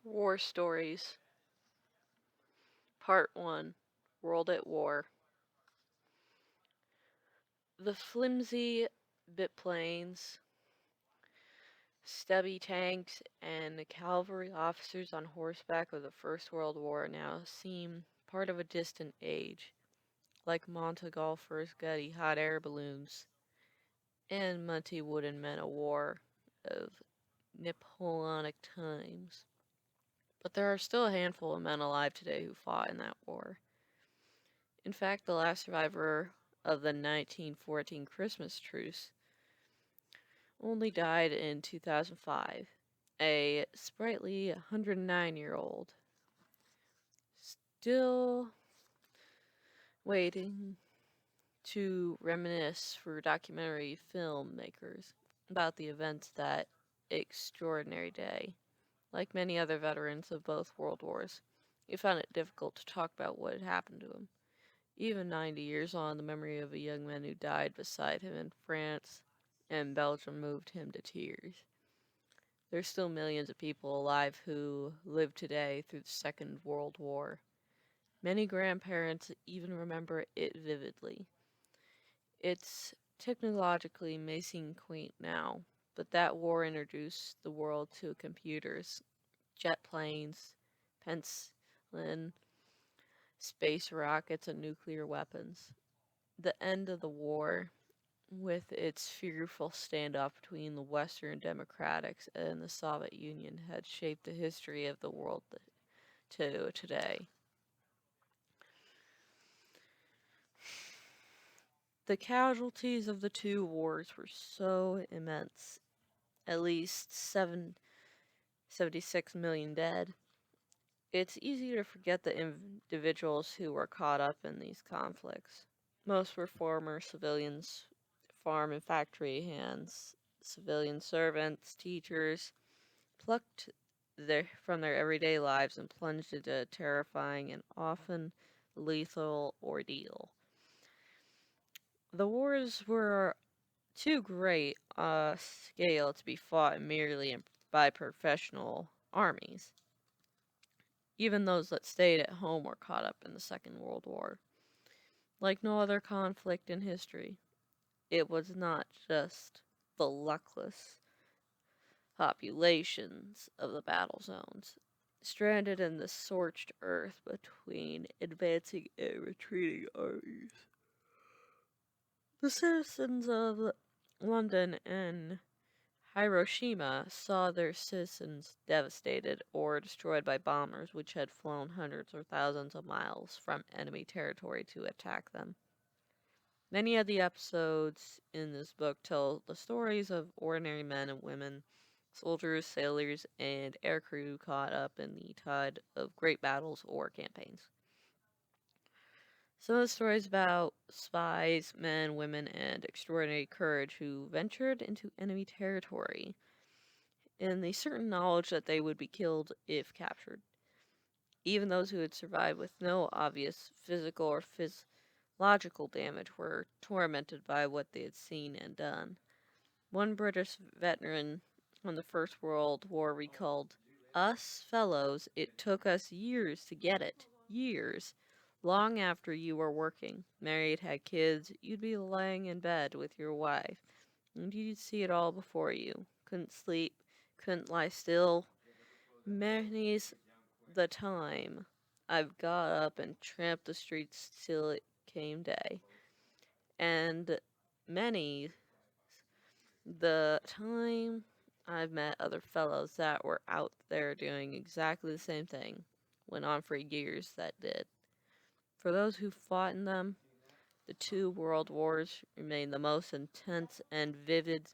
War Stories. Part 1. World at War. The flimsy biplanes, stubby tanks, and the cavalry officers on horseback of the First World War now seem part of a distant age, like Montgolfièr's gutty hot air balloons and munty wooden men of war of Napoleonic times. But there are still a handful of men alive today who fought in that war. In fact, the last survivor of the 1914 Christmas truce only died in 2005, a sprightly 109-year-old, still waiting to reminisce for documentary filmmakers about the events that extraordinary day. Like many other veterans of both world wars, he found it difficult to talk about what had happened to him. Even 90 years on, the memory of a young man who died beside him in France and Belgium moved him to tears. There's still millions of people alive who live today through the Second World War. Many grandparents even remember it vividly. It's technologically may seem quaint now, but that war introduced the world to computers, jet planes, penicillin, space rockets, and nuclear weapons. The end of the war, with its fearful standoff between the Western Democrats and the Soviet Union, had shaped the history of the world to today. The casualties of the two wars were so immense, at least 76 million dead. It's easy to forget the individuals who were caught up in these conflicts. Most were former civilians, farm and factory hands, civilian servants, teachers, plucked from their everyday lives and plunged into a terrifying and often lethal ordeal. The wars were too great a scale to be fought merely by professional armies. Even those that stayed at home were caught up in the Second World War. Like no other conflict in history, it was not just the luckless populations of the battle zones, stranded in the scorched earth between advancing and retreating armies. The citizens of London and Hiroshima saw their citizens devastated or destroyed by bombers which had flown hundreds or thousands of miles from enemy territory to attack them. Many of the episodes in this book tell the stories of ordinary men and women, soldiers, sailors, and aircrew caught up in the tide of great battles or campaigns. Some of the stories about spies, men, women, and extraordinary courage who ventured into enemy territory in the certain knowledge that they would be killed if captured. Even those who had survived with no obvious physical or physiological damage were tormented by what they had seen and done. One British veteran on the First World War recalled, "Us fellows, it took us years to get it. Years. Long after you were working, married, had kids, you'd be laying in bed with your wife, and you'd see it all before you. Couldn't sleep, couldn't lie still. Many's the time I've got up and tramped the streets till it came day. And many the time I've met other fellows that were out there doing exactly the same thing. Went on for years that did. For those who fought in them, the two world wars remain the most intense and vivid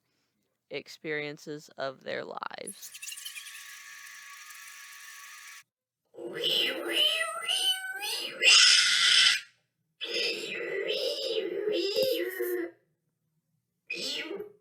experiences of their lives."